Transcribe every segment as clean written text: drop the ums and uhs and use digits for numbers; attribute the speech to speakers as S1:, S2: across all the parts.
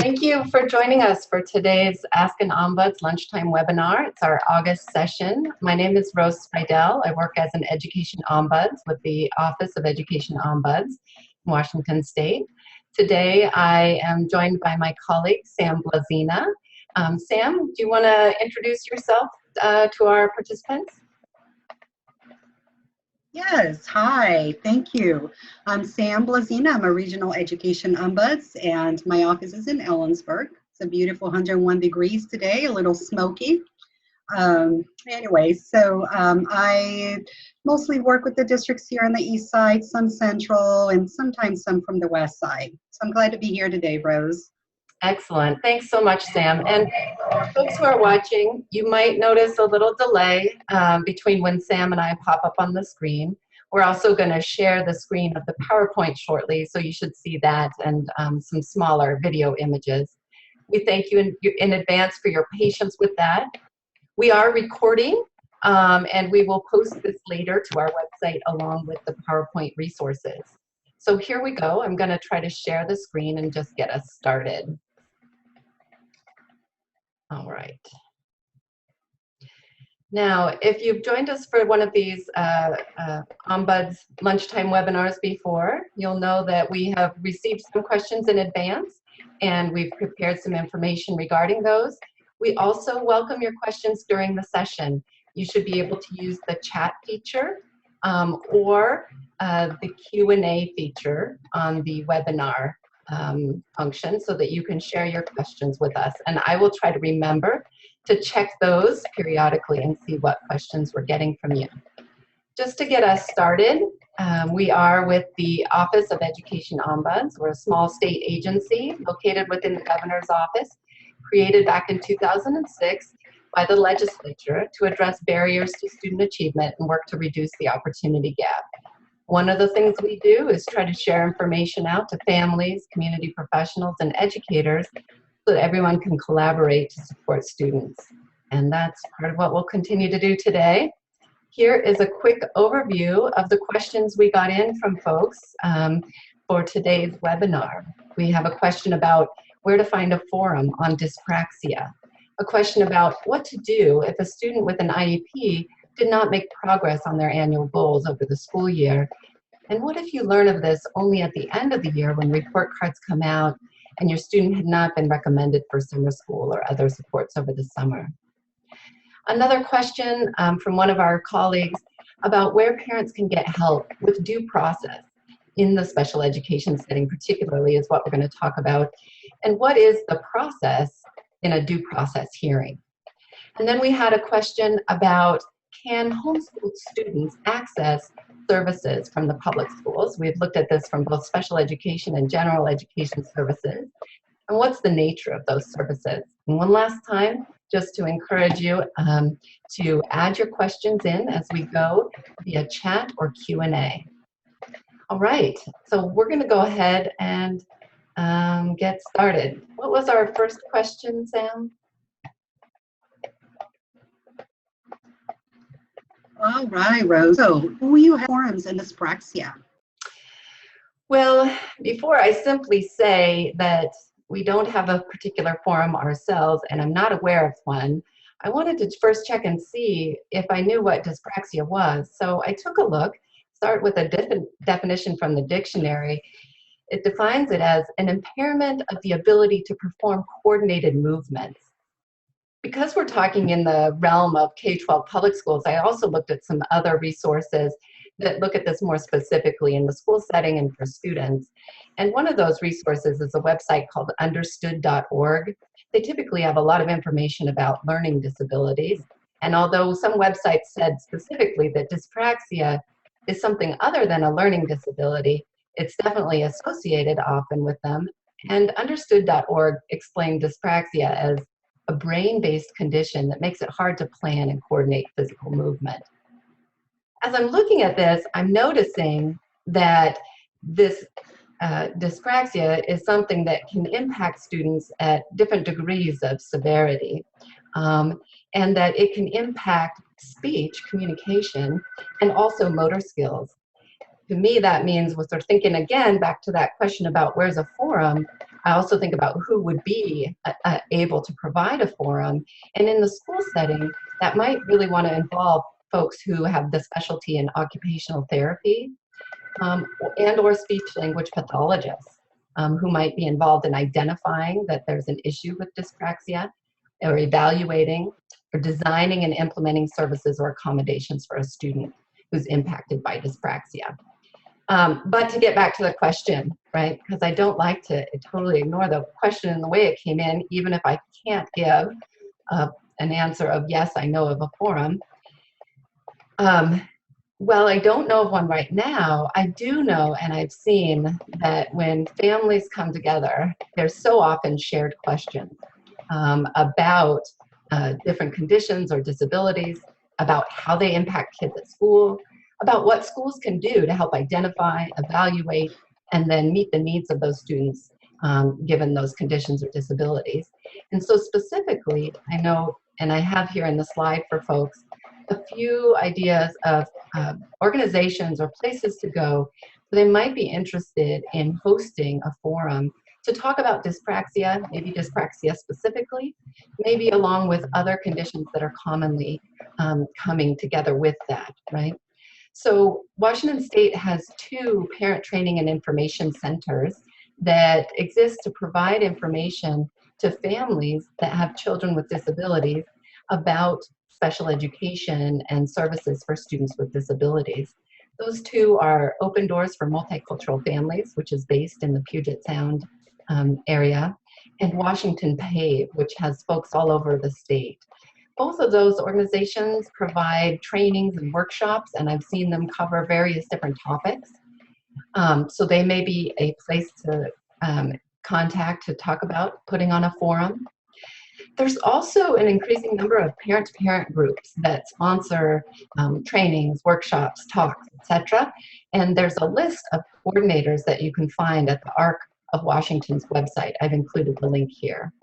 S1: Thank you for joining us for today's Ask an Ombuds lunchtime webinar. It's our August session. My name is Rose Spidel. I work as an Education Ombuds with the Office of Education Ombuds in Washington State. Today I am joined by my colleague Sam Blazina. Sam, do you want to introduce yourself to our participants?
S2: Yes, hi, thank you. I'm Sam Blazina. I'm a regional education ombuds, and my office is in Ellensburg. It's a beautiful 101 degrees today, a little smoky. Anyway, so I mostly work with the districts here on the east side, some central, and sometimes some from the west side. So I'm glad to be here today, Rose.
S1: Excellent. Thanks so much, Sam. And folks who are watching, you might notice a little delay between when Sam and I pop up on the screen. We're also going to share the screen of the PowerPoint shortly, so you should see that and some smaller video images. We thank you in advance for your patience with that. We are recording, and we will post this later to our website along with the PowerPoint resources. So here we go. I'm going to try to share the screen and just get us started. All right. Now, if you've joined us for one of these Ombuds lunchtime webinars before, you'll know that we have received some questions in advance and we've prepared some information regarding those. We also welcome your questions during the session. You should be able to use the chat feature or the Q&A feature on the webinar function so that you can share your questions with us. And I will try to remember to check those periodically and see what questions we're getting from you. Just to get us started, we are with the Office of Education Ombuds. We're a small state agency located within the governor's office, created back in 2006 by the legislature to address barriers to student achievement and work to reduce the opportunity gap. One of the things we do is try to share information out to families, community professionals, and educators so that everyone can collaborate to support students. And that's part of what we'll continue to do today. Here is a quick overview of the questions we got in from folks for today's webinar. We have a question about where to find a forum on dyspraxia, a question about what to do if a student with an IEP did not make progress on their annual goals over the school year. And what if you learn of this only at the end of the year when report cards come out and your student had not been recommended for summer school or other supports over the summer? Another question from one of our colleagues about where parents can get help with due process in the special education setting particularly is what we're going to talk about. And what is the process in a due process hearing? And then we had a question about, can homeschooled students access services from the public schools? We've looked at this from both special education and general education services. And what's the nature of those services? And one last time, just to encourage you to add your questions in as we go via chat or Q&A. All right, so we're going to go ahead and get started. What was our first question, Sam?
S2: All right, Rose. So, do you have forums in Dispraxia?
S1: Well, before I simply say that we don't have a particular forum ourselves, and I'm not aware of one, I wanted to first check and see if I knew what dyspraxia was. So I took a look, start with a definition from the dictionary. It defines it as an impairment of the ability to perform coordinated movements. Because we're talking in the realm of K-12 public schools, I also looked at some other resources that look at this more specifically in the school setting and for students. And one of those resources is a website called understood.org. They typically have a lot of information about learning disabilities. And although some websites said specifically that dyspraxia is something other than a learning disability, it's definitely associated often with them. And understood.org explained dyspraxia as a brain-based condition that makes it hard to plan and coordinate physical movement. As I'm looking at this, I'm noticing that this dyspraxia is something that can impact students at different degrees of severity, and that it can impact speech, communication, and also motor skills. To me, that means, we're thinking again back to that question about where's a forum, I also think about who would be able to provide a forum. And in the school setting, that might really want to involve folks who have the specialty in occupational therapy, and or speech language pathologists, who might be involved in identifying that there's an issue with dyspraxia, or evaluating or designing and implementing services or accommodations for a student who's impacted by dyspraxia. But to get back to the question, right, because I don't like to totally ignore the question and the way it came in, even if I can't give an answer of yes, I know of a forum. Well, I don't know of one right now. I do know, and I've seen, that when families come together, there's so often shared questions about different conditions or disabilities, about how they impact kids at school, about what schools can do to help identify, evaluate, and then meet the needs of those students given those conditions or disabilities. And so specifically, I know, and I have here in the slide for folks, a few ideas of organizations or places to go. They might be interested in hosting a forum to talk about dyspraxia, maybe dyspraxia specifically, maybe along with other conditions that are commonly coming together with that, right? So Washington State has 2 parent training and information centers that exist to provide information to families that have children with disabilities about special education and services for students with disabilities. Those 2 are Open Doors for Multicultural Families, which is based in the Puget Sound area, and Washington PAVE, which has folks all over the state. Both of those organizations provide trainings and workshops, and I've seen them cover various different topics. So they may be a place to contact to talk about putting on a forum. There's also an increasing number of parent-to-parent groups that sponsor trainings, workshops, talks, etc. And there's a list of coordinators that you can find at the ARC of Washington's website. I've included the link here.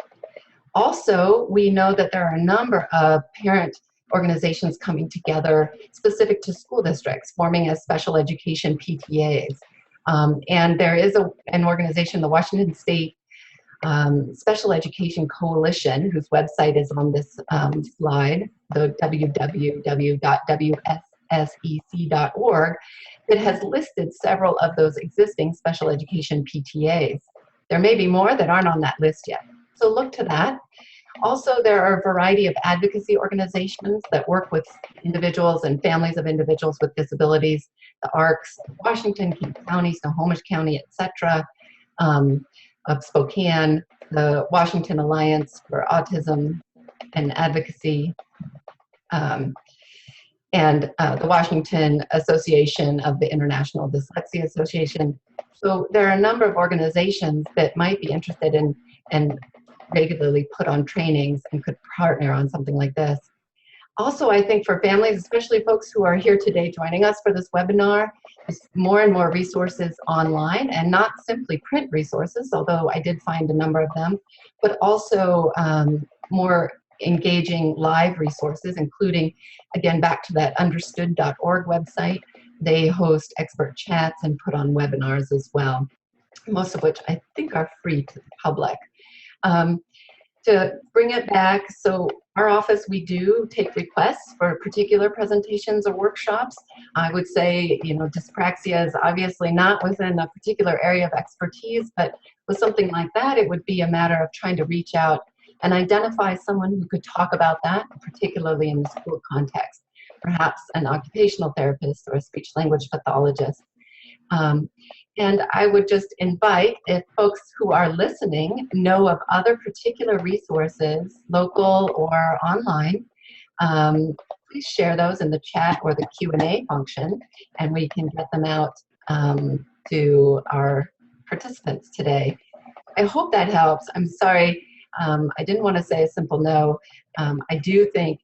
S1: Also, we know that there are a number of parent organizations coming together specific to school districts, forming as special education PTAs. And there is an organization, the Washington State Special Education Coalition, whose website is on this slide, the www.wssec.org, that has listed several of those existing special education PTAs. There may be more that aren't on that list yet, so look to that. Also, there are a variety of advocacy organizations that work with individuals and families of individuals with disabilities, the ARCs, Washington, King County, Snohomish County, etc., of Spokane, the Washington Alliance for Autism and Advocacy, and the Washington Association of the International Dyslexia Association. So there are a number of organizations that might be interested in and regularly put on trainings and could partner on something like this. Also, I think for families, especially folks who are here today joining us for this webinar, there's more and more resources online, and not simply print resources, although I did find a number of them, but also more engaging live resources, including, again, back to that understood.org website. They host expert chats and put on webinars as well, most of which I think are free to the public. To bring it back, so our office, we do take requests for particular presentations or workshops. I would say, you know, dyspraxia is obviously not within a particular area of expertise, but with something like that, it would be a matter of trying to reach out and identify someone who could talk about that, particularly in the school context, perhaps an occupational therapist or a speech language pathologist. And I would just invite, if folks who are listening know of other particular resources, local or online, please share those in the chat or the Q&A function, and we can get them out to our participants today. I hope that helps. I'm sorry, I didn't want to say a simple no. I do think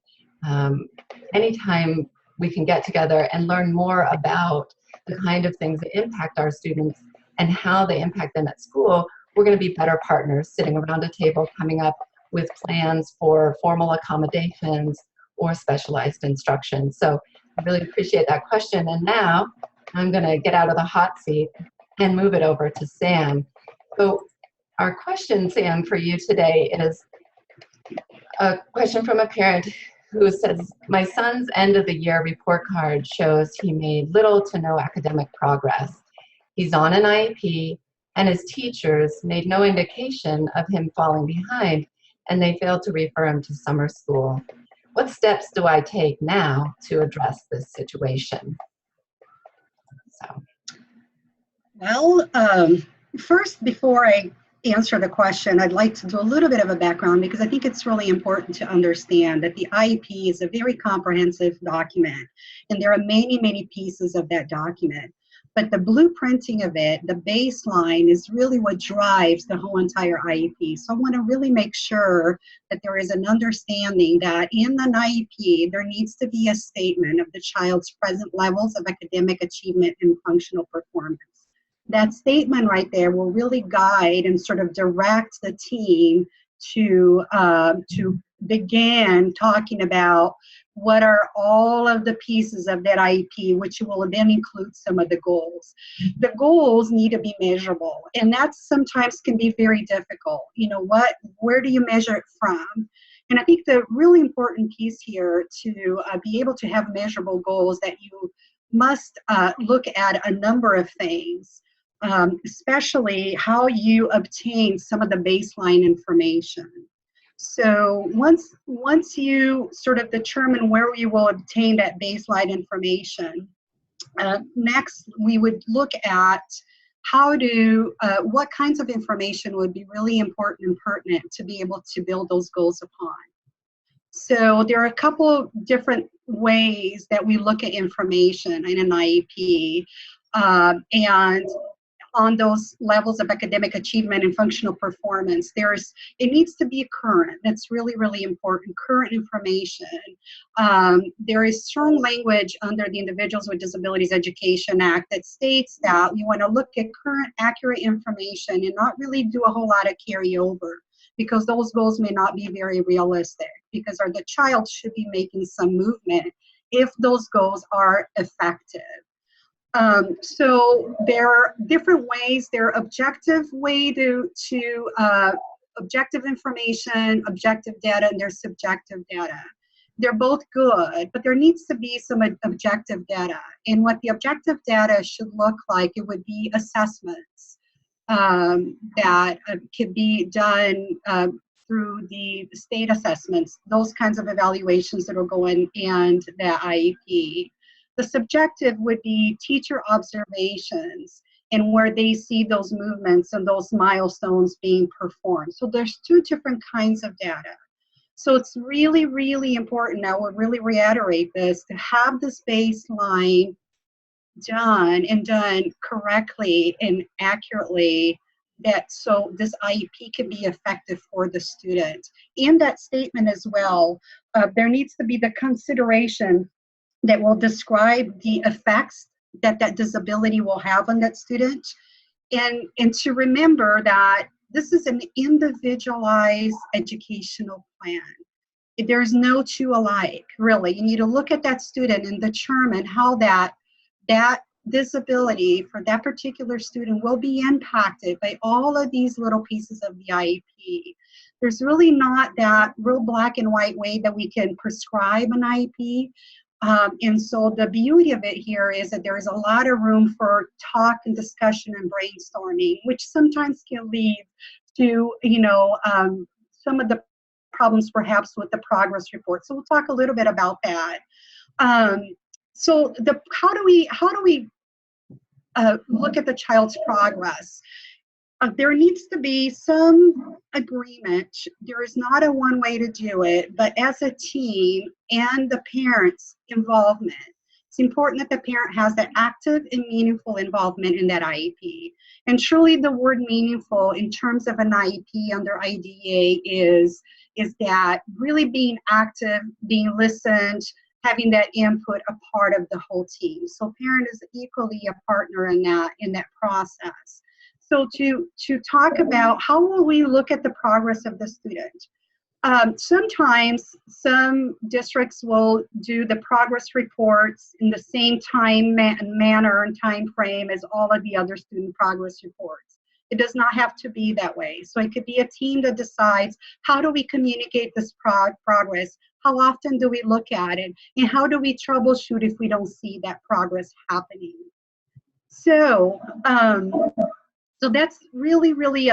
S1: anytime we can get together and learn more about the kind of things that impact our students and how they impact them at school, we're going to be better partners sitting around a table coming up with plans for formal accommodations or specialized instruction. So I really appreciate that question. And now I'm going to get out of the hot seat and move it over to Sam. So Our question, Sam, for you today is a question from a parent who says, my son's end of the year report card shows he made little to no academic progress. He's on an IEP, and his teachers made no indication of him falling behind, and they failed to refer him to summer school. What steps do I take now to address this situation? So.
S2: Well, first, before I answer the question, I'd like to do a little bit of a background because I think it's really important to understand that the IEP is a very comprehensive document, and there are many, many pieces of that document. But the blueprinting of it, the baseline, is really what drives the whole entire IEP. So I want to really make sure that there is an understanding that in an IEP, there needs to be a statement of the child's present levels of academic achievement and functional performance. That statement right there will really guide and sort of direct the team to begin talking about what are all of the pieces of that IEP, which will then include some of the goals. The goals need to be measurable, and that sometimes can be very difficult. You know, where do you measure it from? And I think the really important piece here to be able to have measurable goals, that you must look at a number of things. Especially how you obtain some of the baseline information. So once you sort of determine where you will obtain that baseline information, next we would look at what kinds of information would be really important and pertinent to be able to build those goals upon. So there are a couple different ways that we look at information in an IEP, and on those levels of academic achievement and functional performance, it needs to be current. That's really, really important, current information. There is strong language under the Individuals with Disabilities Education Act that states that we want to look at current, accurate information and not really do a whole lot of carryover, because those goals may not be very realistic, because the child should be making some movement if those goals are effective. So there are different ways. There are objective way to objective information, objective data, and there's subjective data. They're both good, but there needs to be some objective data. And what the objective data should look like, it would be assessments that could be done through the state assessments, those kinds of evaluations that will go in and the IEP. The subjective would be teacher observations and where they see those movements and those milestones being performed. So there's two different kinds of data. So it's really, really important, I would really reiterate this, to have this baseline done correctly and accurately, so this IEP can be effective for the student. In that statement as well, there needs to be the consideration that will describe the effects that disability will have on that student. And to remember that this is an individualized educational plan. There's no two alike, really. You need to look at that student and determine how that disability for that particular student will be impacted by all of these little pieces of the IEP. There's really not that real black and white way that we can prescribe an IEP. And so the beauty of it here is that there is a lot of room for talk and discussion and brainstorming, which sometimes can lead to, some of the problems perhaps with the progress report. So we'll talk a little bit about that. So how do we look at the child's progress? There needs to be some agreement. There is not a one way to do it, but as a team and the parents' involvement, it's important that the parent has that active and meaningful involvement in that IEP. And truly the word meaningful in terms of an IEP under IDEA is that really being active, being listened, having that input a part of the whole team. So parent is equally a partner in that process. So to talk about how will we look at the progress of the student? Sometimes some districts will do the progress reports in the same time manner and time frame as all of the other student progress reports. It does not have to be that way. So it could be a team that decides, how do we communicate this progress? How often do we look at it? And how do we troubleshoot if we don't see that progress happening? So, so that's really, really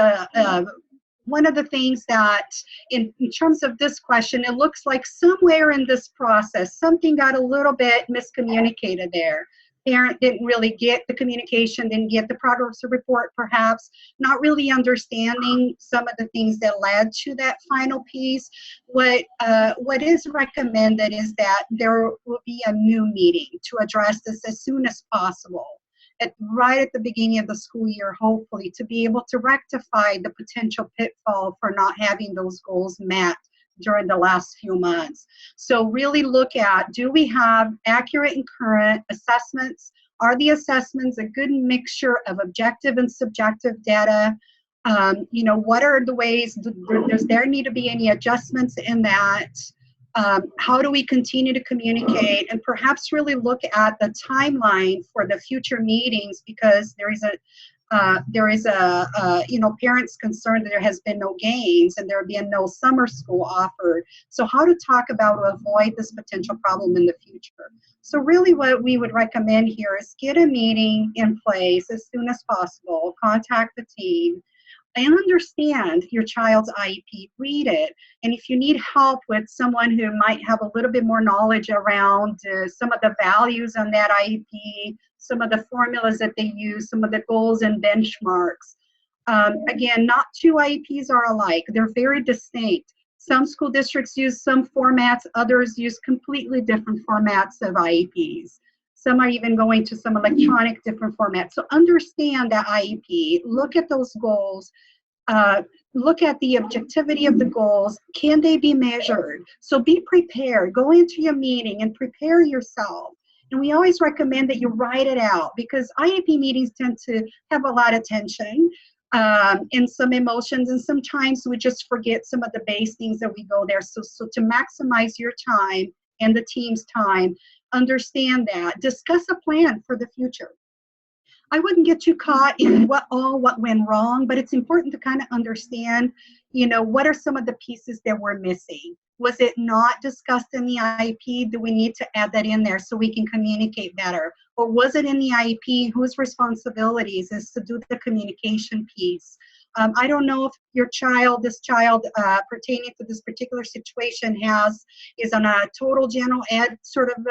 S2: one of the things that in terms of this question, it looks like somewhere in this process, something got a little bit miscommunicated there. Parent didn't really get the communication, didn't get the progress report, perhaps not really understanding some of the things that led to that final piece. What is recommended is that there will be a new meeting to address this as soon as possible. Right at the beginning of the school year, hopefully, to be able to rectify the potential pitfall for not having those goals met during the last few months. So really look at, do we have accurate and current assessments? Are the assessments a good mixture of objective and subjective data? You know, what are the ways, does there need to be any adjustments in that? How do we continue to communicate, and perhaps really look at the timeline for the future meetings, because there is a you know, parents concerned that there has been no gains and there have been no summer school offered. So how to talk about to avoid this potential problem in the future. So really what we would recommend here is get a meeting in place as soon as possible, contact the team, and understand your child's IEP, read it. And if you need help with someone who might have a little bit more knowledge around some of the values on that IEP, some of the formulas that they use, some of the goals and benchmarks. Again, not two IEPs are alike. They're very distinct. Some school districts use some formats, others use completely different formats of IEPs. Some are even going to some electronic different formats. So understand that IEP, look at those goals, look at the objectivity of the goals. Can they be measured? So be prepared. Go into your meeting and prepare yourself. And we always recommend that you write it out, because IEP meetings tend to have a lot of tension and some emotions, and sometimes we just forget some of the base things that we go there. So to maximize your time and the team's time, understand that. Discuss a plan for the future. I wouldn't get too caught in what went wrong, but it's important to kind of understand, you know, what are some of the pieces that we're missing? Was it not discussed in the IEP? Do we need to add that in there so we can communicate better? Or was it in the IEP? Whose responsibilities is to do the communication piece? I don't know if your child, this child pertaining to this particular situation is on a total general ed sort of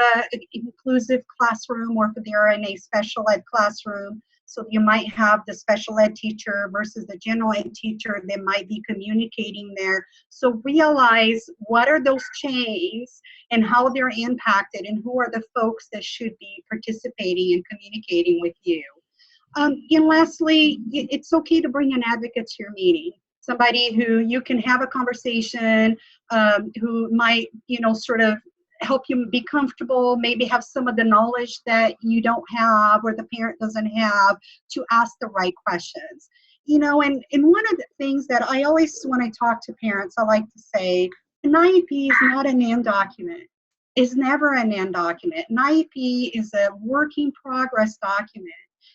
S2: inclusive classroom, or if they're in a special ed classroom. So you might have the special ed teacher versus the general ed teacher that might be communicating there. So realize what are those chains and how they're impacted, and who are the folks that should be participating and communicating with you. And lastly, it's okay to bring an advocate to your meeting, somebody who you can have a conversation, who might, you know, sort of help you be comfortable, maybe have some of the knowledge that you don't have or the parent doesn't have, to ask the right questions. You know, and one of the things that I always, when I talk to parents, I like to say, an IEP is not an end document. It's never an end document. An IEP is a work in progress document.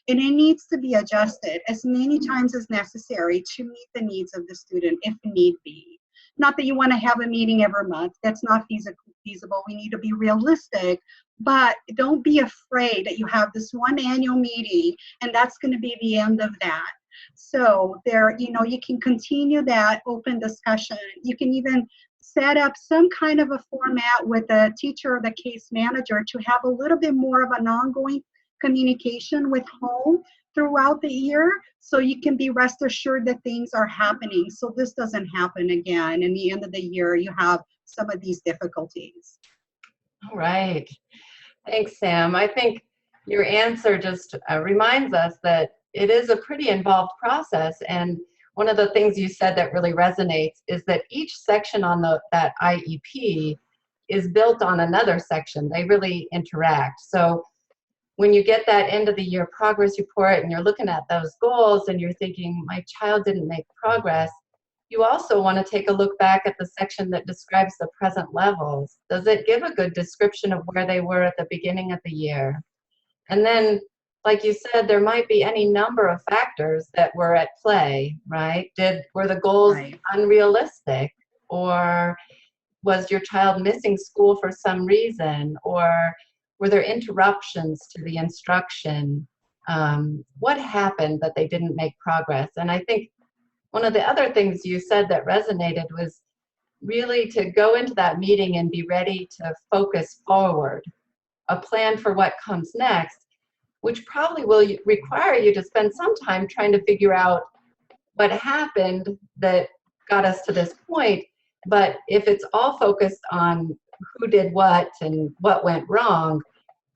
S2: And it needs to be adjusted as many times as necessary to meet the needs of the student if need be. Not that you want to have a meeting every month. That's not feasible. We need to be realistic, but don't be afraid that you have this one annual meeting and that's going to be the end of that. So there, you know, you can continue that open discussion. You can even set up some kind of a format with a teacher or the case manager to have a little bit more of an ongoing communication with home throughout the year, so you can be rest assured that things are happening, so this doesn't happen again. In the end of the year, you have some of these difficulties.
S1: All right. Thanks, Sam. I think your answer just reminds us that it is a pretty involved process, and one of the things you said that really resonates is that each section on that IEP is built on another section. They really interact. So when you get that end of the year progress report and you're looking at those goals and you're thinking, my child didn't make progress, you also want to take a look back at the section that describes the present levels. Does it give a good description of where they were at the beginning of the year? And then like you said, there might be any number of factors that were at play, right? Were the goals
S2: Right.
S1: unrealistic, or was your child missing school for some reason, or were there interruptions to the instruction? What happened that they didn't make progress? And I think one of the other things you said that resonated was really to go into that meeting and be ready to focus forward, a plan for what comes next, which probably will require you to spend some time trying to figure out what happened that got us to this point. But if it's all focused on who did what and what went wrong,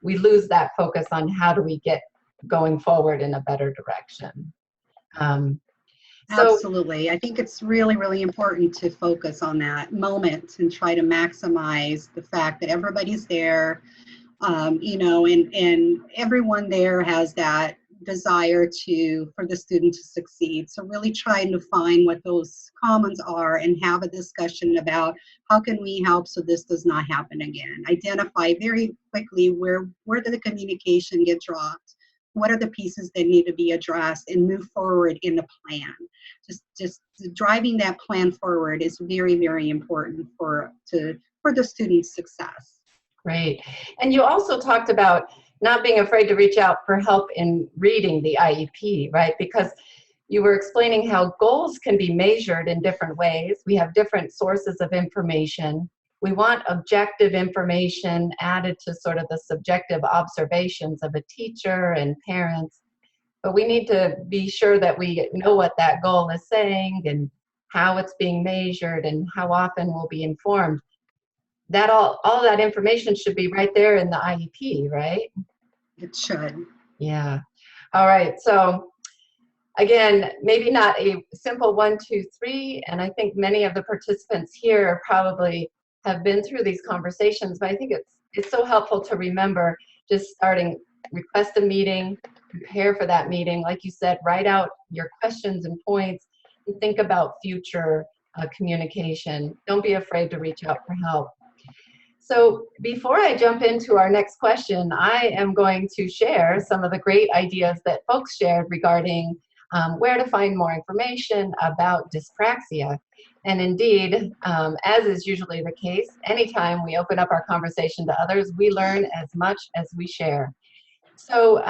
S1: we lose that focus on how do we get going forward in a better direction. So
S2: Absolutely. I think it's really, really important to focus on that moment and try to maximize the fact that everybody's there, you know, and everyone there has that desire for the student to succeed. So really trying to find what those commons are and have a discussion about how can we help so this does not happen again. Identify very quickly where did the communication get dropped, what are the pieces that need to be addressed, and move forward in the plan. Just driving that plan forward is very, very important for the student's success.
S1: great. And you also talked about not being afraid to reach out for help in reading the IEP, right? Because you were explaining how goals can be measured in different ways. We have different sources of information. We want objective information added to sort of the subjective observations of a teacher and parents. But we need to be sure that we know what that goal is saying and how it's being measured and how often we'll be informed. That all that information should be right there in the IEP, right?
S2: It should.
S1: Yeah. All right. So again, maybe not a simple 1, 2, 3, and I think many of the participants here probably have been through these conversations, but I think it's so helpful to remember just starting, request a meeting, prepare for that meeting. Like you said, write out your questions and points, and think about future communication. Don't be afraid to reach out for help. So before I jump into our next question, I am going to share some of the great ideas that folks shared regarding where to find more information about dyspraxia. And indeed, as is usually the case, anytime we open up our conversation to others, we learn as much as we share. So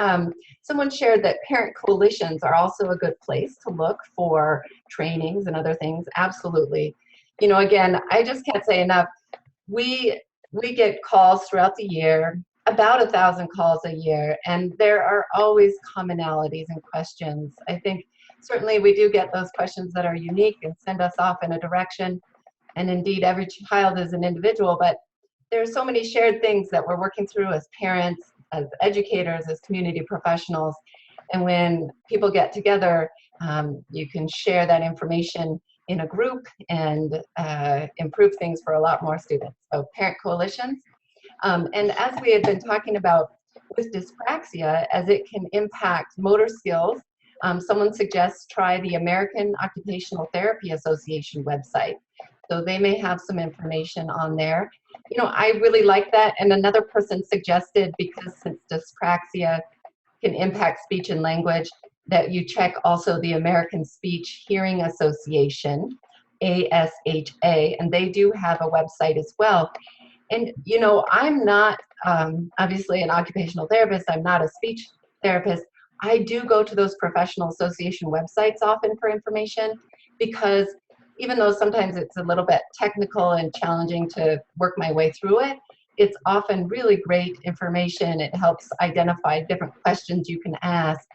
S1: someone shared that parent coalitions are also a good place to look for trainings and other things. Absolutely. You know, again, I just can't say enough. We get calls throughout the year, about 1,000 calls a year, and there are always commonalities and questions. I think certainly we do get those questions that are unique and send us off in a direction. And indeed, every child is an individual, but there are so many shared things that we're working through as parents, as educators, as community professionals. And when people get together, you can share that information in a group and improve things for a lot more students. So parent coalitions. And as we had been talking about with dyspraxia, as it can impact motor skills, someone suggests try the American Occupational Therapy Association website. So they may have some information on there. You know, I really like that. And another person suggested, because since dyspraxia can impact speech and language, that you check also the American Speech Hearing Association, ASHA, and they do have a website as well. And, you know, I'm not obviously an occupational therapist, I'm not a speech therapist. I do go to those professional association websites often for information, because even though sometimes it's a little bit technical and challenging to work my way through it, it's often really great information. It helps identify different questions you can ask.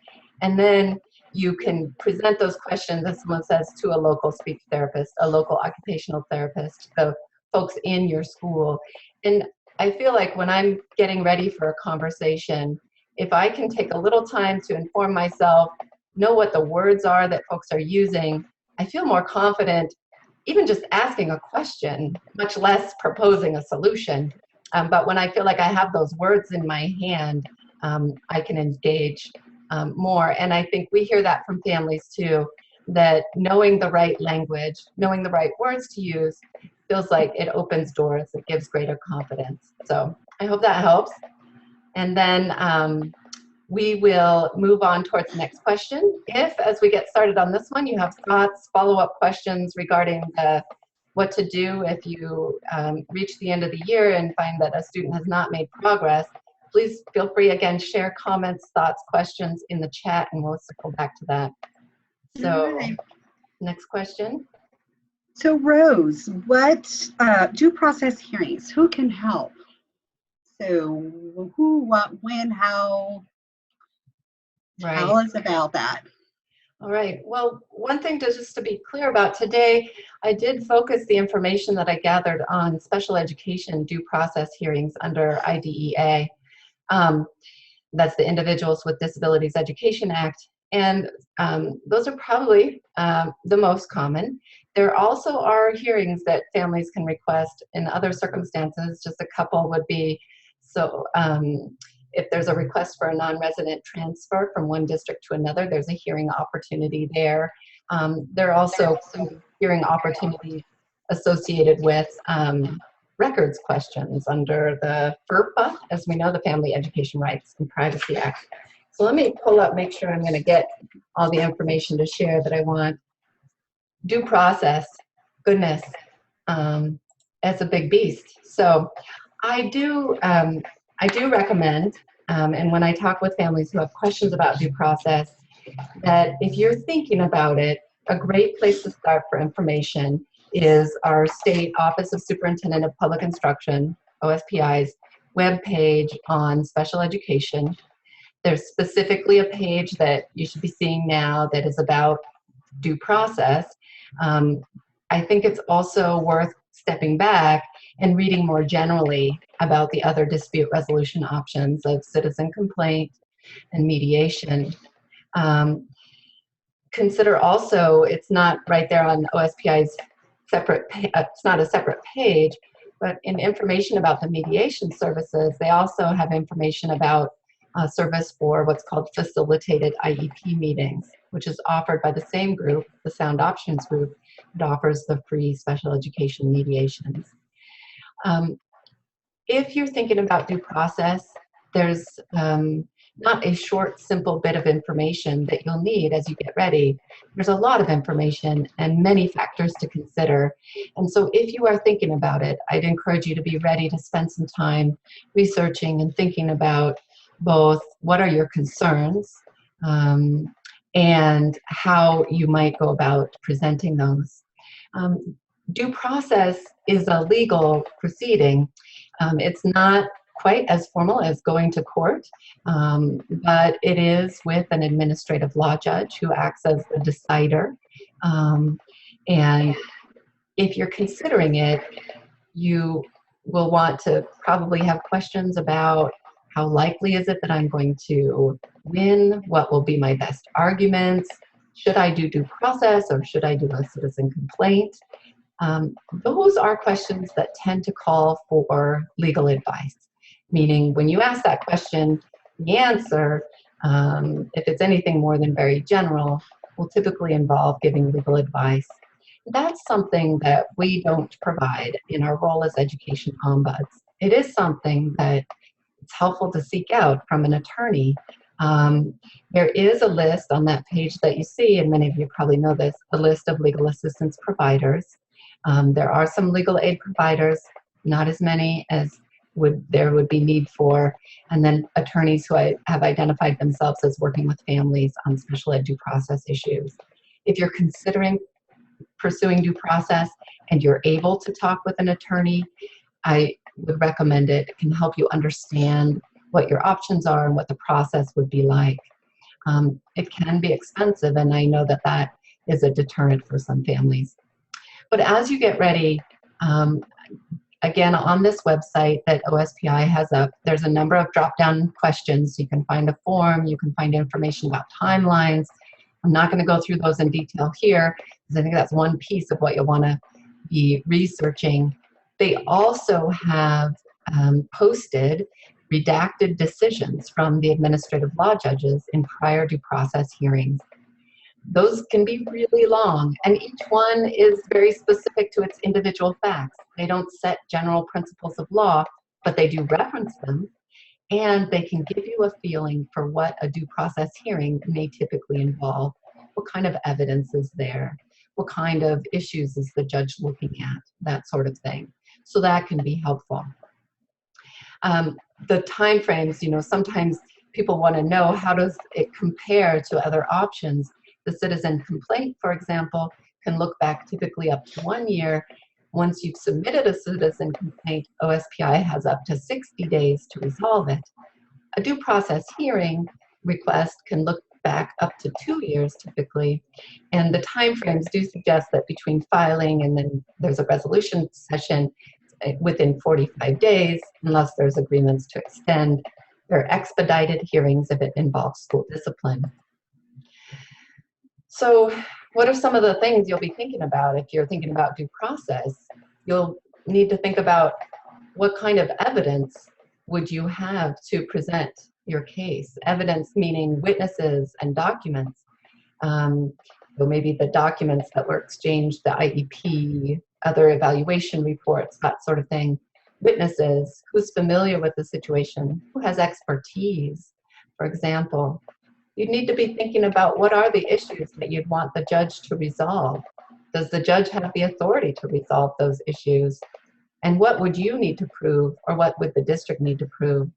S1: And then you can present those questions, as someone says, to a local speech therapist, a local occupational therapist, the folks in your school. And I feel like when I'm getting ready for a conversation, if I can take a little time to inform myself, know what the words are that folks are using, I feel more confident even just asking a question, much less proposing a solution. But when I feel like I have those words in my hand, I can engage more. And I think we hear that from families too, that knowing the right language, knowing the right words to use, feels like it opens doors, it gives greater confidence. So I hope that helps. And then we will move on towards the next question. If, as we get started on this one, you have thoughts, follow-up questions regarding what to do if you reach the end of the year and find that a student has not made progress, please feel free, again, share comments, thoughts, questions in the chat, and we'll circle back to that. So, next question.
S2: So Rose, what due process hearings, who can help? So who, what, when, how?
S1: Right.
S2: Tell us about that.
S1: All right. Well, one thing just to be clear about today, I did focus the information that I gathered on special education due process hearings under IDEA. That's the Individuals with Disabilities Education Act. And those are probably the most common. There also are hearings that families can request in other circumstances. Just a couple would be, so if there's a request for a non-resident transfer from one district to another, there's a hearing opportunity there. There are also some hearing opportunities associated with records questions under the FERPA, as we know, the Family Education Rights and Privacy Act. So let me pull up, make sure I'm going to get all the information to share that I want. Due process, goodness, that's a big beast. So I do recommend, and when I talk with families who have questions about due process, that if you're thinking about it, a great place to start for information is our State Office of Superintendent of Public Instruction, OSPI's webpage on special education. There's specifically a page that you should be seeing now that is about due process. I think it's also worth stepping back and reading more generally about the other dispute resolution options of citizen complaint and mediation. Consider also, it's not right there on OSPI's separate, it's not a separate page, but in information about the mediation services, they also have information about service for what's called facilitated IEP meetings, which is offered by the same group, the Sound Options Group, that offers the free special education mediations. If you're thinking about due process, there's not a short, simple bit of information that you'll need as you get ready. There's a lot of information and many factors to consider. And so if you are thinking about it, I'd encourage you to be ready to spend some time researching and thinking about both what are your concerns and how you might go about presenting those. Due process is a legal proceeding. It's not quite as formal as going to court, but it is with an administrative law judge who acts as the decider. And if you're considering it, you will want to probably have questions about how likely is it that I'm going to win? What will be my best arguments? Should I do due process or should I do a citizen complaint? Those are questions that tend to call for legal advice. Meaning when you ask that question, the answer, if it's anything more than very general, will typically involve giving legal advice. That's something that we don't provide in our role as education ombuds. It is something that it's helpful to seek out from an attorney. There is a list on that page that you see, and many of you probably know this, a list of legal assistance providers. There are some legal aid providers, not as many as there would be need for, and then attorneys who have identified themselves as working with families on special ed due process issues. If you're considering pursuing due process and you're able to talk with an attorney, I would recommend it. It can help you understand what your options are and what the process would be like. It can be expensive, and I know that that is a deterrent for some families. But as you get ready, again, on this website that OSPI has up, there's a number of drop-down questions. You can find a form, you can find information about timelines. I'm not going to go through those in detail here, because I think that's one piece of what you'll want to be researching. They also have posted redacted decisions from the administrative law judges in prior due process hearings. Those can be really long, and each one is very specific to its individual facts. They don't set general principles of law, but they do reference them. and they can give you a feeling for what a due process hearing may typically involve. What kind of evidence is there? What kind of issues is the judge looking at? That sort of thing. So that can be helpful. The time frames, sometimes people want to know, how does it compare to other options? The citizen complaint, for example, can look back typically up to 1 year. Once you've submitted a citizen complaint, OSPI has up to 60 days to resolve it. A due process hearing request can look back up to 2 years typically, and the timeframes do suggest that between filing and then there's a resolution session within 45 days, unless there's agreements to extend. There are expedited hearings if it involves school discipline. So what are some of the things you'll be thinking about if you're thinking about due process? You'll need to think about what kind of evidence would you have to present your case. Evidence meaning witnesses and documents. So maybe the documents that were exchanged, the IEP, other evaluation reports, that sort of thing. Witnesses, who's familiar with the situation, who has expertise, for example. You'd need to be thinking about what are the issues that you'd want the judge to resolve. Does the judge have the authority to resolve those issues? And what would you need to prove, or what would the district need to prove?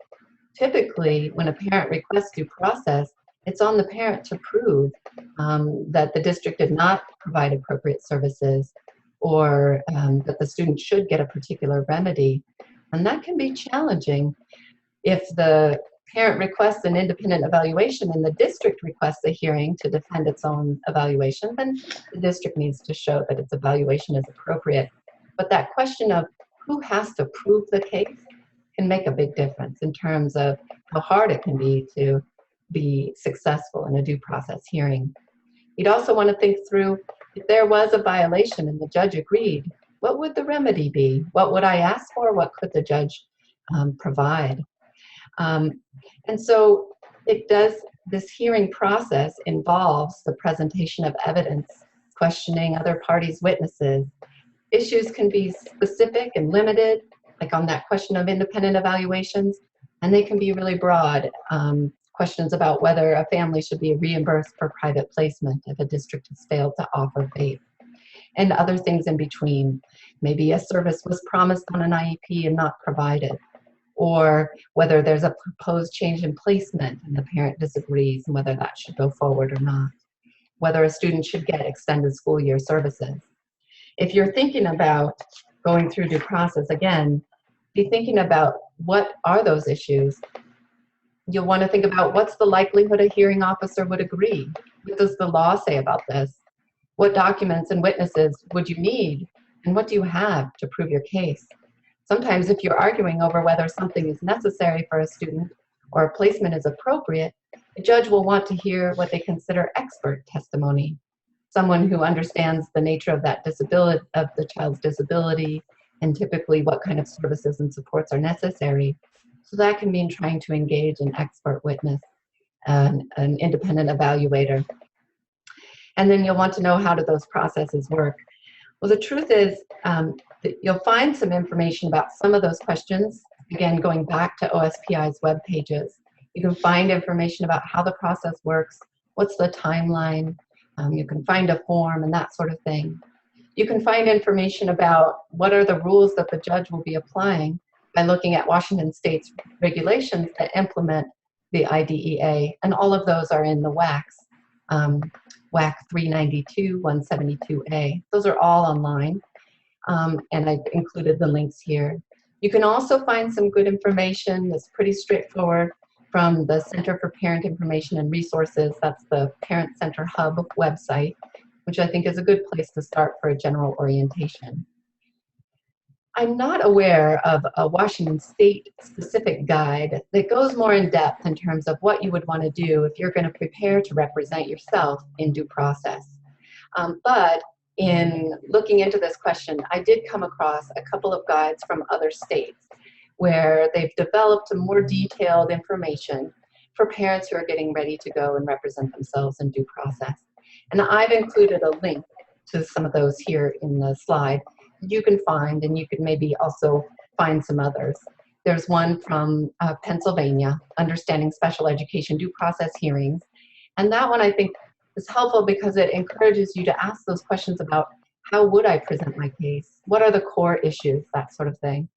S1: Typically, when a parent requests due process, it's on the parent to prove that the district did not provide appropriate services, or that the student should get a particular remedy. And that can be challenging. If the parent requests an independent evaluation and the district requests a hearing to defend its own evaluation, then the district needs to show that its evaluation is appropriate. But that question of who has to prove the case can make a big difference in terms of how hard it can be to be successful in a due process hearing. You'd also want to think through, if there was a violation and the judge agreed, what would the remedy be? What would I ask for? What could the judge provide? And so this hearing process involves the presentation of evidence, questioning other parties' witnesses. Issues can be specific and limited, like on that question of independent evaluations, and they can be really broad. Questions about whether a family should be reimbursed for private placement if a district has failed to offer FAPE, and other things in between. Maybe a service was promised on an IEP and not provided, or whether there's a proposed change in placement and the parent disagrees and whether that should go forward or not, whether a student should get extended school year services. If you're thinking about going through due process, again, be thinking about what are those issues. You'll want to think about what's the likelihood a hearing officer would agree. What does the law say about this? What documents and witnesses would you need? And what do you have to prove your case? Sometimes if you're arguing over whether something is necessary for a student or a placement is appropriate, the judge will want to hear what they consider expert testimony. Someone who understands the nature of that disability, of the child's disability, and typically what kind of services and supports are necessary. So that can mean trying to engage an expert witness, an independent evaluator. And then you'll want to know, how do those processes work? Well, the truth is that you'll find some information about some of those questions, again, going back to OSPI's web pages. You can find information about how the process works, what's the timeline, you can find a form and that sort of thing. You can find information about what are the rules that the judge will be applying by looking at Washington State's regulations that implement the IDEA, and all of those are in the WACs, WAC 392, 172A. Those are all online, and I've included the links here. You can also find some good information that's pretty straightforward from the Center for Parent Information and Resources. That's the Parent Center Hub website, which I think is a good place to start for a general orientation. I'm not aware of a Washington State specific guide that goes more in depth in terms of what you would want to do if you're going to prepare to represent yourself in due process. But in looking into this question, I did come across a couple of guides from other states where they've developed a more detailed information for parents who are getting ready to go and represent themselves in due process. And I've included a link to some of those here in the slide you can find, and you can maybe also find some others. There's one from Pennsylvania, Understanding Special Education Due Process Hearings. And that one I think is helpful because it encourages you to ask those questions about how would I present my case? What are the core issues? That sort of thing.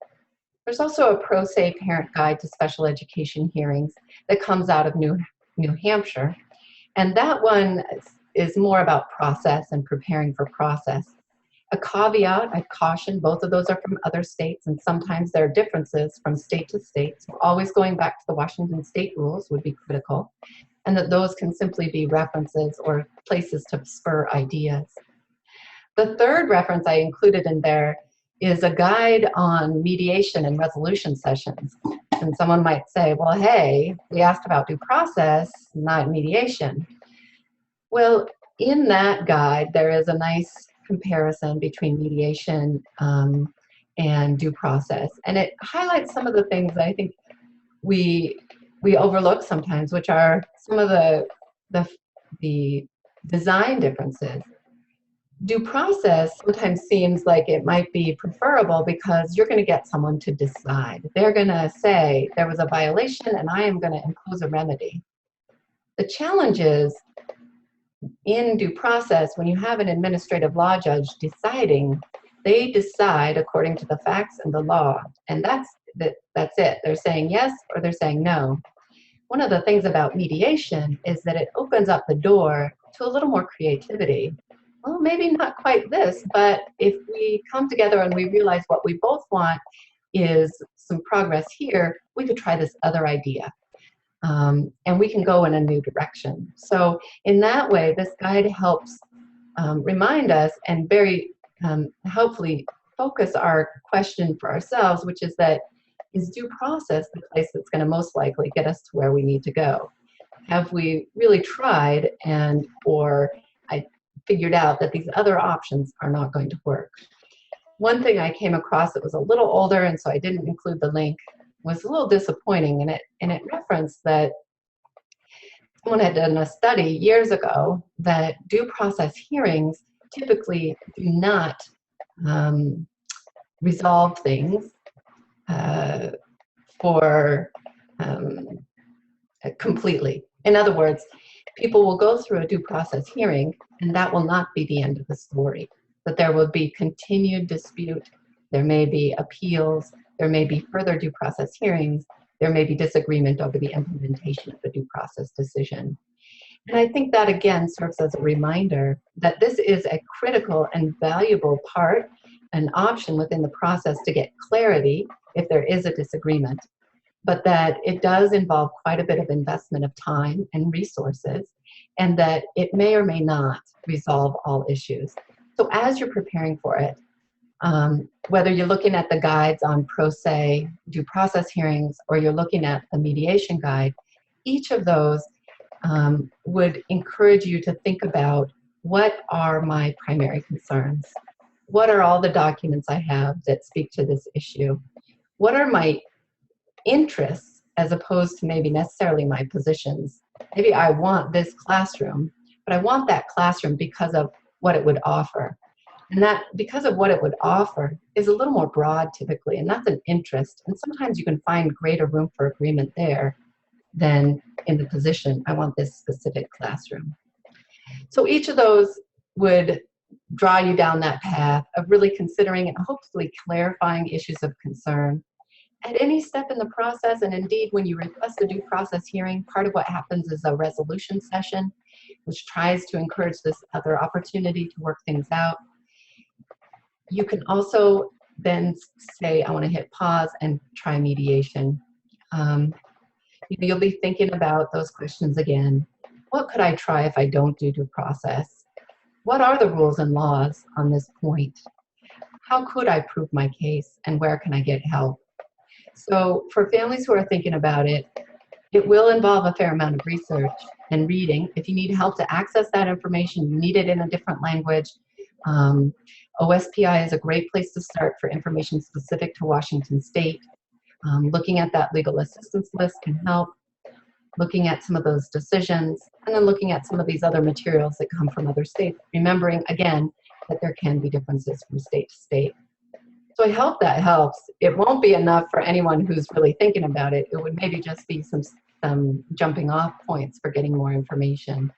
S1: There's also a pro se parent guide to special education hearings that comes out of New Hampshire. And that one is more about process and preparing for process. A caveat, I caution, both of those are from other states, and sometimes there are differences from state to state. So always going back to the Washington state rules would be critical, and that those can simply be references or places to spur ideas. The third reference I included in there is a guide on mediation and resolution sessions. And someone might say, well, hey, we asked about due process, not mediation. Well, in that guide, there is a nice comparison between mediation and due process. And it highlights some of the things that I think we overlook sometimes, which are some of the design differences. Due process sometimes seems like it might be preferable because you're going to get someone to decide. They're going to say there was a violation and I am going to impose a remedy. The challenge is in due process, when you have an administrative law judge deciding, they decide according to the facts and the law, and that's it. They're saying yes or they're saying no. One of the things about mediation is that it opens up the door to a little more creativity. Well, maybe not quite this, but if we come together and we realize what we both want is some progress here, we could try this other idea. And we can go in a new direction. So in that way, this guide helps remind us and very hopefully focus our question for ourselves, which is that, is due process the place that's going to most likely get us to where we need to go? Have we really tried or I figured out that these other options are not going to work? One thing I came across that was a little older, and so I didn't include the link, was a little disappointing, and it referenced that someone had done a study years ago that due process hearings typically do not resolve things completely. In other words, people will go through a due process hearing, and that will not be the end of the story. That there will be continued dispute, there may be appeals, there may be further due process hearings, there may be disagreement over the implementation of the due process decision. And I think that again serves as a reminder that this is a critical and valuable part, an option within the process to get clarity if there is a disagreement, but that it does involve quite a bit of investment of time and resources, and that it may or may not resolve all issues. So as you're preparing for it, whether you're looking at the guides on pro se due process hearings or you're looking at the mediation guide, each of those would encourage you to think about, what are my primary concerns? What are all the documents I have that speak to this issue? What are my interests as opposed to maybe necessarily my positions? Maybe I want this classroom, but I want that classroom because of what it would offer. And that, because of what it would offer, is a little more broad typically, and that's an interest. And sometimes you can find greater room for agreement there than in the position, I want this specific classroom. So each of those would draw you down that path of really considering and hopefully clarifying issues of concern at any step in the process. And indeed, when you request a due process hearing, part of what happens is a resolution session, which tries to encourage this other opportunity to work things out. You can also then say, I want to hit pause and try mediation. You'll be thinking about those questions again. What could I try if I don't do due process? What are the rules and laws on this point? How could I prove my case, and where can I get help? So for families who are thinking about it, it will involve a fair amount of research and reading. If you need help to access that information, you need it in a different language. OSPI is a great place to start for information specific to Washington State. Looking at that legal assistance list can help. Looking at some of those decisions, and then looking at some of these other materials that come from other states. Remembering, again, that there can be differences from state to state. So I hope that helps. It won't be enough for anyone who's really thinking about it. It would maybe just be some jumping off points for getting more information.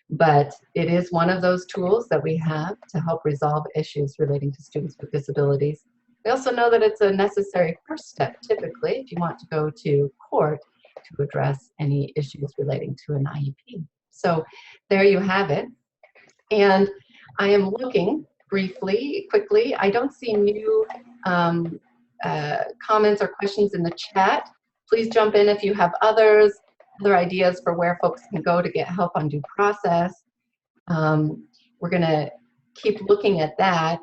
S1: But it is one of those tools that we have to help resolve issues relating to students with disabilities. We also know that it's a necessary first step, typically, if you want to go to court to address any issues relating to an IEP. So there you have it. And I am looking briefly, quickly. I don't see new comments or questions in the chat. Please jump in if you have other ideas for where folks can go to get help on due process. We're going to keep looking at that.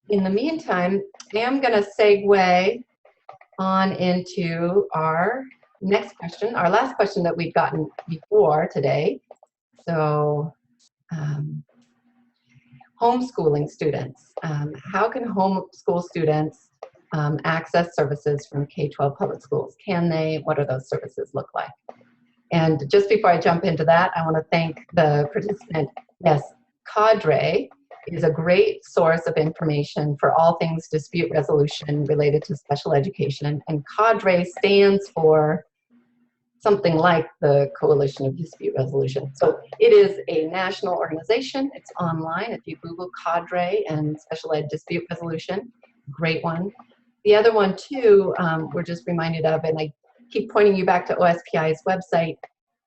S1: In the meantime, I am going to segue on into our next question, our last question that we've gotten before today. So, homeschooling students. How can homeschool students access services from K-12 public schools? Can they? What do those services look like? And just before I jump into that, I want to thank the participant. Yes, Cadre is a great source of information for all things dispute resolution related to special education. And Cadre stands for something like the Coalition of Dispute Resolution. So it is a national organization. It's online. If you Google Cadre and Special Ed Dispute Resolution, great one. The other one too, we're just reminded of, and I keep pointing you back to OSPI's website.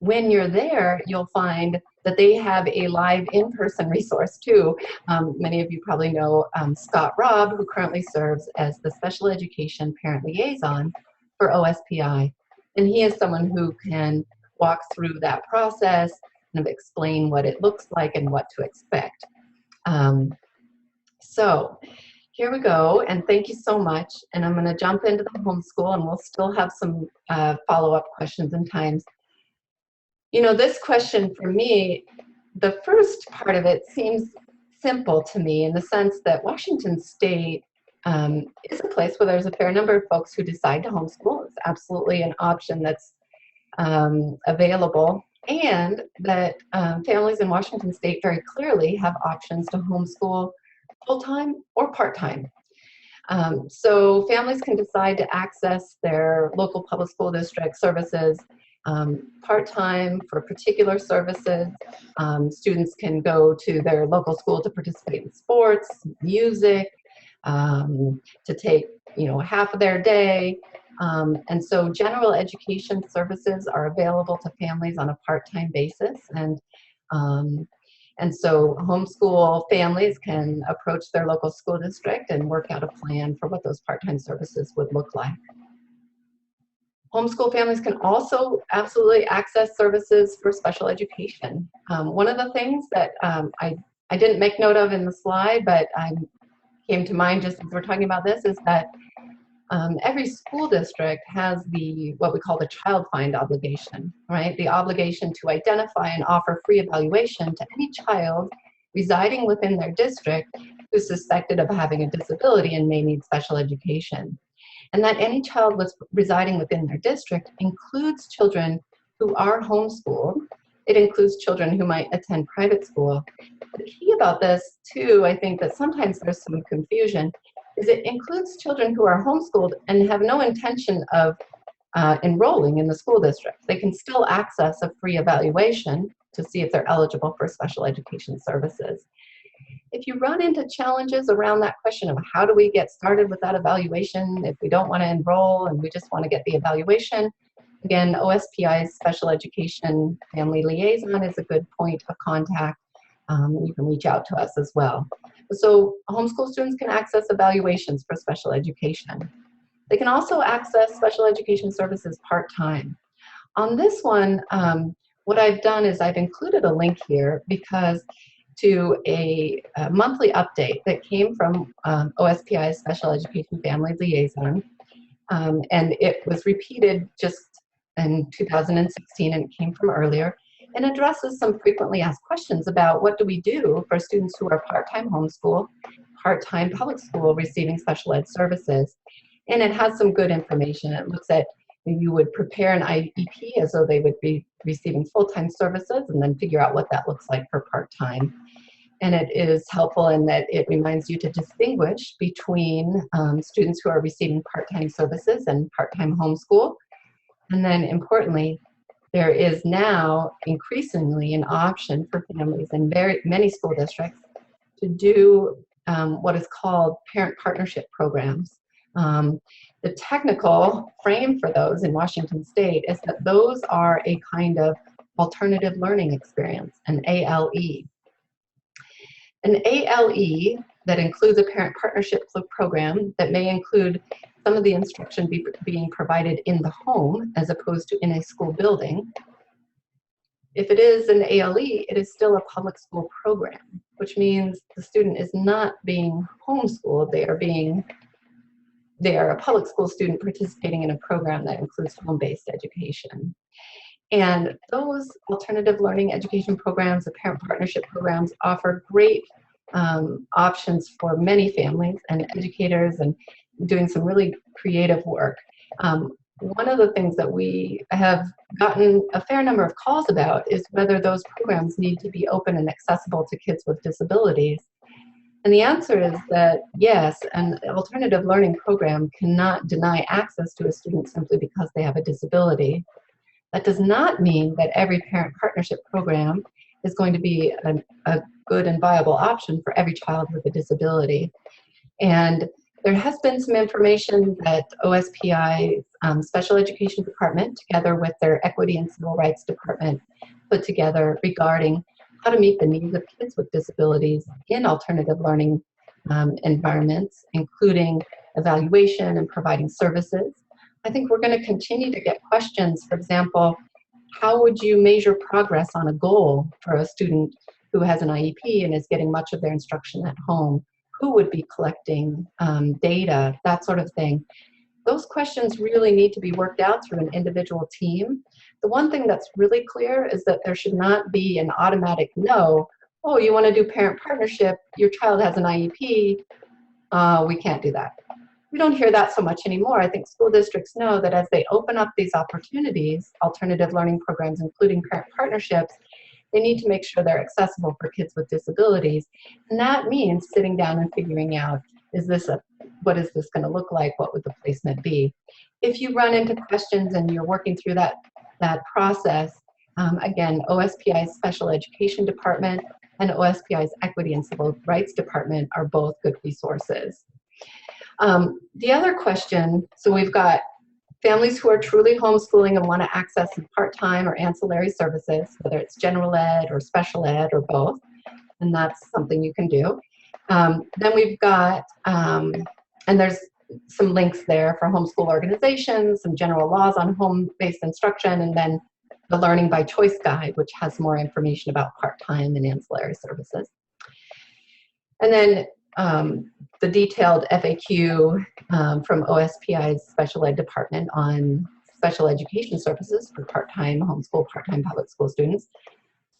S1: When you're there, you'll find that they have a live in-person resource too. Many of you probably know Scott Robb, who currently serves as the Special Education Parent Liaison for OSPI. And he is someone who can walk through that process and explain what it looks like and what to expect. So here we go, and thank you so much. And I'm going to jump into the homeschool, and we'll still have some follow-up questions and times. You know, this question for me, the first part of it seems simple to me in the sense that Washington State is a place where there's a fair number of folks who decide to homeschool. It's absolutely an option that's available, and that families in Washington State very clearly have options to homeschool full-time or part-time. So families can decide to access their local public school district services part-time for particular services. Students can go to their local school to participate in sports, music, to take, you know, half of their day. And so general education services are available to families on a part-time basis. And so homeschool families can approach their local school district and work out a plan for what those part-time services would look like. Homeschool families can also absolutely access services for special education. One of the things that I didn't make note of in the slide, but came to mind just as we're talking about this, is that every school district has what we call the child find obligation, right? The obligation to identify and offer free evaluation to any child residing within their district who's suspected of having a disability and may need special education. And that any child residing within their district includes children who are homeschooled. It includes children who might attend private school. The key about this, too, I think that sometimes there's some confusion, is it includes children who are homeschooled and have no intention of enrolling in the school district. They can still access a free evaluation to see if they're eligible for special education services. If you run into challenges around that question of how do we get started with that evaluation if we don't want to enroll and we just want to get the evaluation, again, OSPI's Special Education Family Liaison is a good point of contact. You can reach out to us as well. So homeschool students can access evaluations for special education. They can also access special education services part-time. On this one, what I've done is I've included a link here because to a monthly update that came from OSPI's Special Education Family Liaison, and it was repeated just in 2016 and it came from earlier, and addresses some frequently asked questions about what do we do for students who are part-time homeschool, part-time public school receiving special ed services. And it has some good information. It looks at you would prepare an IEP as though they would be receiving full-time services and then figure out what that looks like for part-time. And it is helpful in that it reminds you to distinguish between students who are receiving part-time services and part-time homeschool. And then importantly, there is now increasingly an option for families in very many school districts to do what is called parent partnership programs. The technical frame for those in Washington State is that those are a kind of alternative learning experience, an ALE. An ALE that includes a parent partnership program that may include some of the instruction being provided in the home as opposed to in a school building. If it is an ALE, it is still a public school program, which means the student is not being homeschooled. They are a public school student participating in a program that includes home-based education. And those alternative learning education programs, the parent partnership programs, offer great options for many families and educators and doing some really creative work. One of the things that we have gotten a fair number of calls about is whether those programs need to be open and accessible to kids with disabilities. And the answer is that yes, an alternative learning program cannot deny access to a student simply because they have a disability. That does not mean that every parent partnership program is going to be a good and viable option for every child with a disability. And there has been some information that OSPI's Special Education Department, together with their Equity and Civil Rights Department, put together regarding how to meet the needs of kids with disabilities in alternative learning environments, including evaluation and providing services. I think we're going to continue to get questions. For example, how would you measure progress on a goal for a student who has an IEP and is getting much of their instruction at home? Who would be collecting data, that sort of thing? Those questions really need to be worked out through an individual team. The one thing that's really clear is that there should not be an automatic no. Oh, you want to do parent partnership, your child has an IEP, we can't do that. We don't hear that so much anymore. I think school districts know that as they open up these opportunities, alternative learning programs, including parent partnerships, they need to make sure they're accessible for kids with disabilities. And that means sitting down and figuring out, what is this going to look like? What would the placement be? If you run into questions and you're working through that process, again, OSPI's Special Education Department and OSPI's Equity and Civil Rights Department are both good resources. The other question, so we've got families who are truly homeschooling and want to access some part-time or ancillary services, whether it's general ed or special ed or both, and that's something you can do. Then we've got, and there's some links there for homeschool organizations, some general laws on home-based instruction, and then the Learning by Choice Guide, which has more information about part-time and ancillary services. And then the detailed FAQ from OSPI's Special Ed Department on special education services for part-time homeschool, part-time public school students.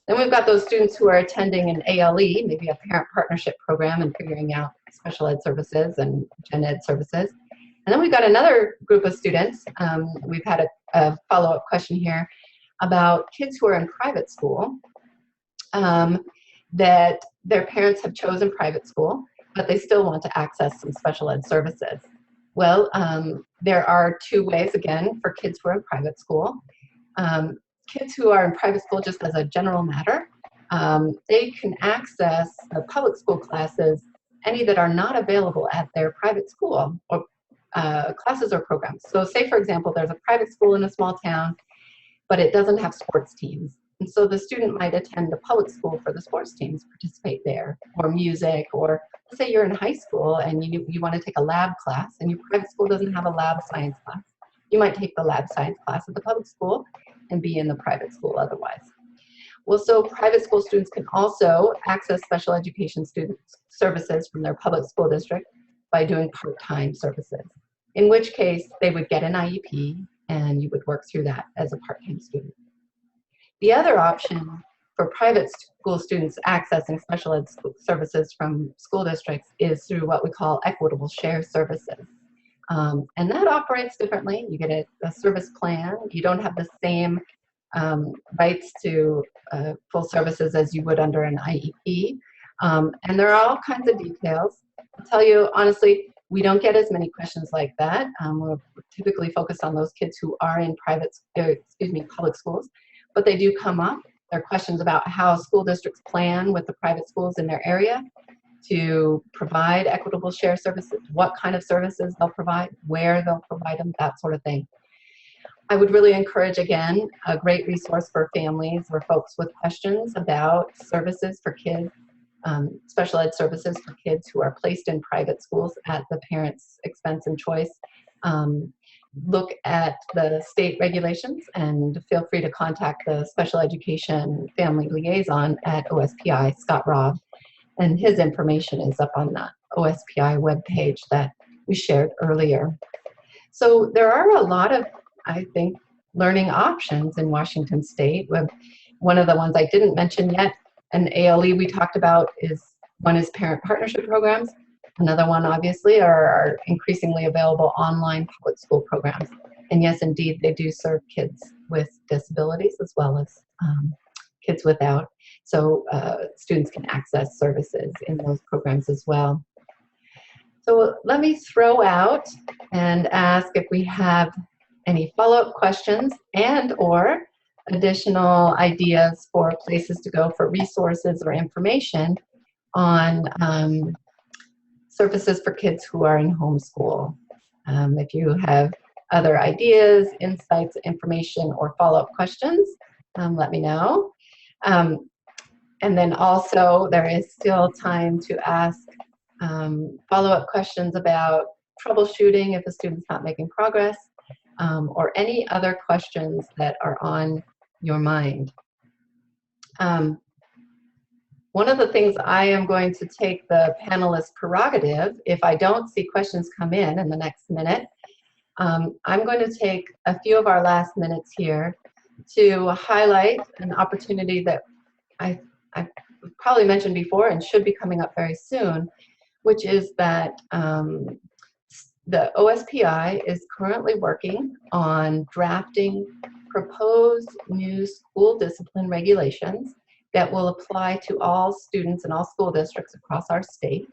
S1: Then we've got those students who are attending an ALE, maybe a parent partnership program, and figuring out special ed services and gen ed services. And then we've got another group of students. We've had a follow-up question here about kids who are in private school that their parents have chosen private school, but they still want to access some special ed services. Well, there are two ways, again, for kids who are in private school. Kids who are in private school, just as a general matter, they can access the public school classes, any that are not available at their private school, or classes or programs. So say, for example, there's a private school in a small town, but it doesn't have sports teams. And so the student might attend the public school for the sports teams, participate there, or music, or let's say you're in high school and you want to take a lab class and your private school doesn't have a lab science class. You might take the lab science class at the public school and be in the private school otherwise. Well, so private school students can also access special education student services from their public school district by doing part-time services, in which case they would get an IEP and you would work through that as a part-time student. The other option for private school students accessing special ed services from school districts is through what we call equitable share services. And that operates differently. You get a service plan. You don't have the same rights to full services as you would under an IEP. And there are all kinds of details. I'll tell you, honestly, we don't get as many questions like that. We're typically focused on those kids who are in public schools, but they do come up. There are questions about how school districts plan with the private schools in their area to provide equitable share services, what kind of services they'll provide, where they'll provide them, that sort of thing. I would really encourage, again, a great resource for families or folks with questions about services for kids, special ed services for kids who are placed in private schools at the parent's expense and choice. Look at the state regulations and feel free to contact the special education family liaison at OSPI, Scott Robb, and his information is up on the OSPI webpage that we shared earlier. So there are a lot of, I think, learning options in Washington State. One of the ones I didn't mention yet, an ALE we talked about, one is parent partnership programs. Another one, obviously, are increasingly available online public school programs. And yes, indeed, they do serve kids with disabilities as well as kids without. So students can access services in those programs as well. So let me throw out and ask if we have any follow-up questions and or additional ideas for places to go for resources or information on services for kids who are in homeschool. If you have other ideas, insights, information, or follow-up questions, let me know. And then also, there is still time to ask follow-up questions about troubleshooting if a student's not making progress, or any other questions that are on your mind. One of the things I am going to take the panelist prerogative, if I don't see questions come in the next minute, I'm going to take a few of our last minutes here to highlight an opportunity that I've probably mentioned before and should be coming up very soon, which is that the OSPI is currently working on drafting proposed new school discipline regulations that will apply to all students in all school districts across our state.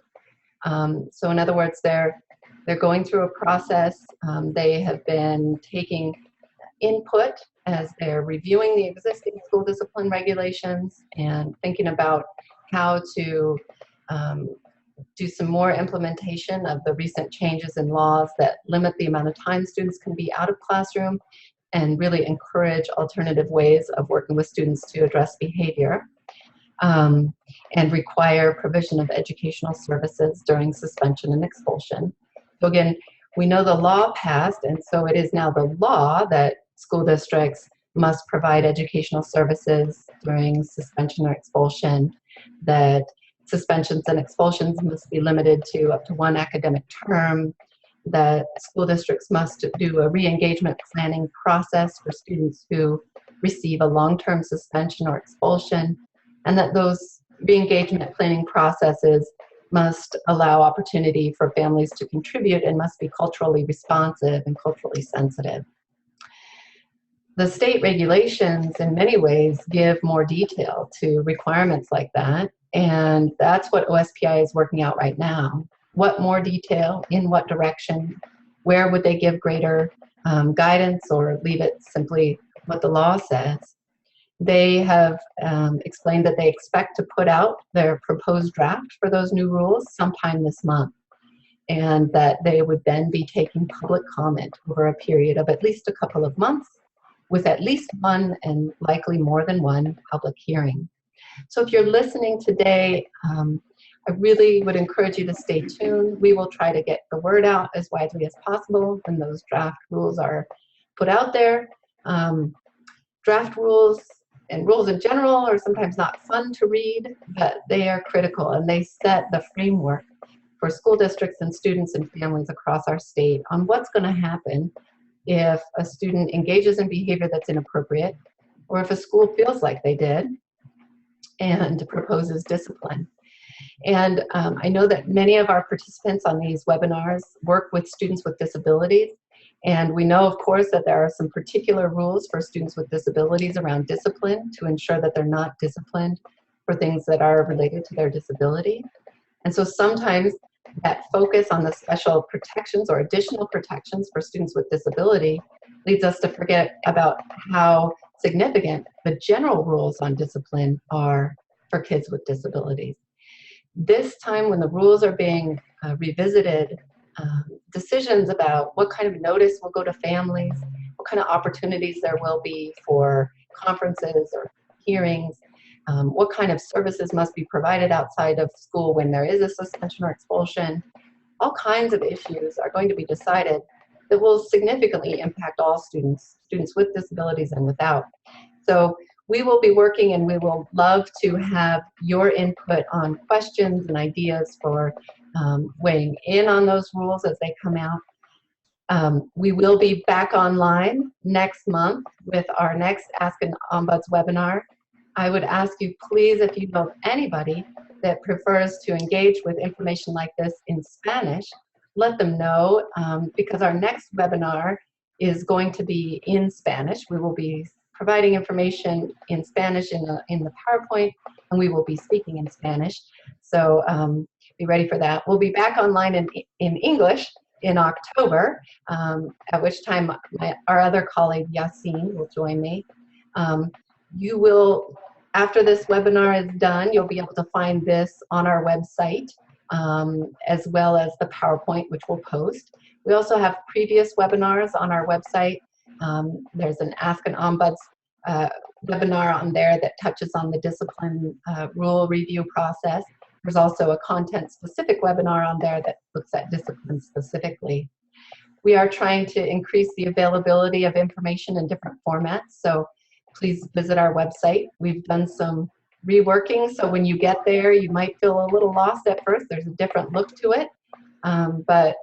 S1: So in other words, they're going through a process. They have been taking input as they're reviewing the existing school discipline regulations and thinking about how to do some more implementation of the recent changes in laws that limit the amount of time students can be out of classroom and really encourage alternative ways of working with students to address behavior, and require provision of educational services during suspension and expulsion. So again, we know the law passed, and so it is now the law that school districts must provide educational services during suspension or expulsion, that suspensions and expulsions must be limited to up to 1 academic term, that school districts must do a re-engagement planning process for students who receive a long-term suspension or expulsion, and that those re-engagement planning processes must allow opportunity for families to contribute and must be culturally responsive and culturally sensitive. The state regulations in many ways give more detail to requirements like that, and that's what OSPI is working out right now. What more detail, in what direction, where would they give greater guidance or leave it simply what the law says? They have explained that they expect to put out their proposed draft for those new rules sometime this month, and that they would then be taking public comment over a period of at least a couple of months, with at least one and likely more than one public hearing. So if you're listening today, I really would encourage you to stay tuned. We will try to get the word out as widely as possible when those draft rules are put out there. Draft rules and rules in general are sometimes not fun to read, but they are critical, and they set the framework for school districts and students and families across our state on what's going to happen if a student engages in behavior that's inappropriate, or if a school feels like they did and proposes discipline. And I know that many of our participants on these webinars work with students with disabilities, and we know, of course, that there are some particular rules for students with disabilities around discipline to ensure that they're not disciplined for things that are related to their disability. And so sometimes that focus on the special protections or additional protections for students with disability leads us to forget about how significant the general rules on discipline are for kids with disabilities. This time when the rules are being revisited, decisions about what kind of notice will go to families, what kind of opportunities there will be for conferences or hearings, what kind of services must be provided outside of school when there is a suspension or expulsion. All kinds of issues are going to be decided that will significantly impact all students, students with disabilities and without. So we will be working, and we will love to have your input on questions and ideas for weighing in on those rules as they come out. We will be back online next month with our next Ask an Ombuds webinar. I would ask you, please, if you know anybody that prefers to engage with information like this in Spanish, let them know, because our next webinar is going to be in Spanish. We will be providing information in Spanish in the PowerPoint, and we will be speaking in Spanish. So be ready for that. We'll be back online in English in October, at which time our other colleague Yassine will join me. You will, after this webinar is done, you'll be able to find this on our website, as well as the PowerPoint, which we'll post. We also have previous webinars on our website. There's an Ask an Ombuds webinar on there that touches on the discipline rule review process. There's also a content-specific webinar on there that looks at discipline specifically. We are trying to increase the availability of information in different formats, so please visit our website. We've done some reworking, so when you get there, you might feel a little lost at first. There's a different look to it, but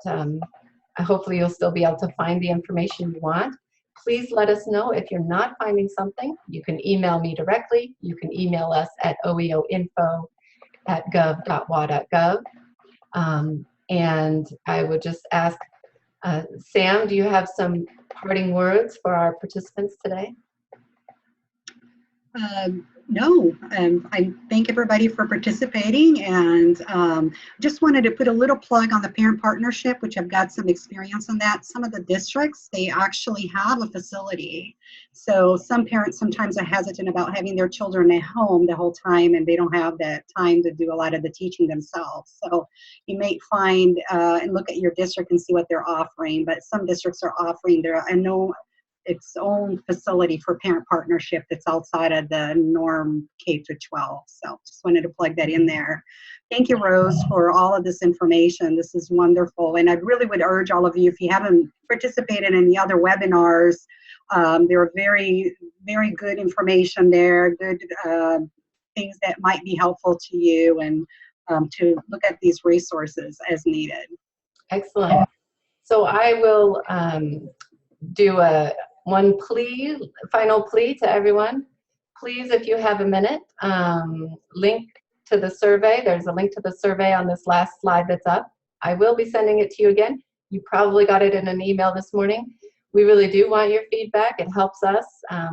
S1: hopefully you'll still be able to find the information you want. Please let us know if you're not finding something. You can email me directly. You can email us at oeoinfo@gov.wa.gov. And I would just ask, Sam, do you have some parting words for our participants today?
S2: No, I thank everybody for participating, and just wanted to put a little plug on the parent partnership, which I've got some experience on that. Some of the districts, they actually have a facility. So some parents sometimes are hesitant about having their children at home the whole time, and they don't have that time to do a lot of the teaching themselves. So you may find and look at your district and see what they're offering, but some districts are offering its own facility for parent partnership that's outside of the norm K-12. So just wanted to plug that in there. Thank you, Rose, for all of this information. This is wonderful. And I really would urge all of you, if you haven't participated in the other webinars, there are very, very good information there, good things that might be helpful to you, and to look at these resources as needed.
S1: Excellent. So I will do one final plea to everyone. Please, if you have a minute, link to the survey. There's a link to the survey on this last slide that's up. I will be sending it to you again. You probably got it in an email this morning. We really do want your feedback. It helps us.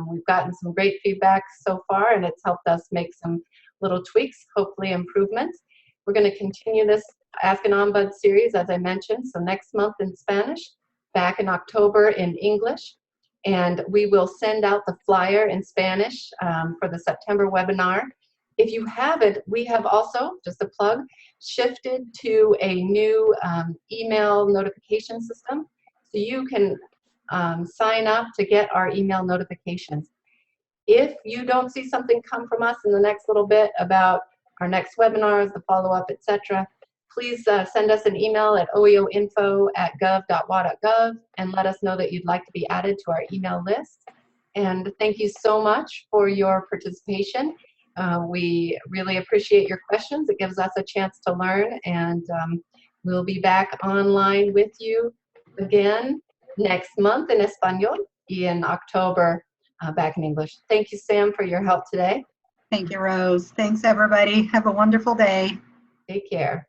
S1: We've gotten some great feedback so far, and it's helped us make some little tweaks, hopefully improvements. We're going to continue this Ask an Ombuds series, as I mentioned, so next month in Spanish, back in October in English. And we will send out the flyer in Spanish for the September webinar. If you haven't, we have also, just a plug, shifted to a new email notification system. So you can sign up to get our email notifications. If you don't see something come from us in the next little bit about our next webinars, the follow-up, etc., please send us an email at oeoinfo@gov.wa.gov and let us know that you'd like to be added to our email list. And thank you so much for your participation. We really appreciate your questions. It gives us a chance to learn, and we'll be back online with you again next month in Espanol and in October back in English. Thank you, Sam, for your help today.
S2: Thank you, Rose. Thanks, everybody. Have a wonderful day.
S1: Take care.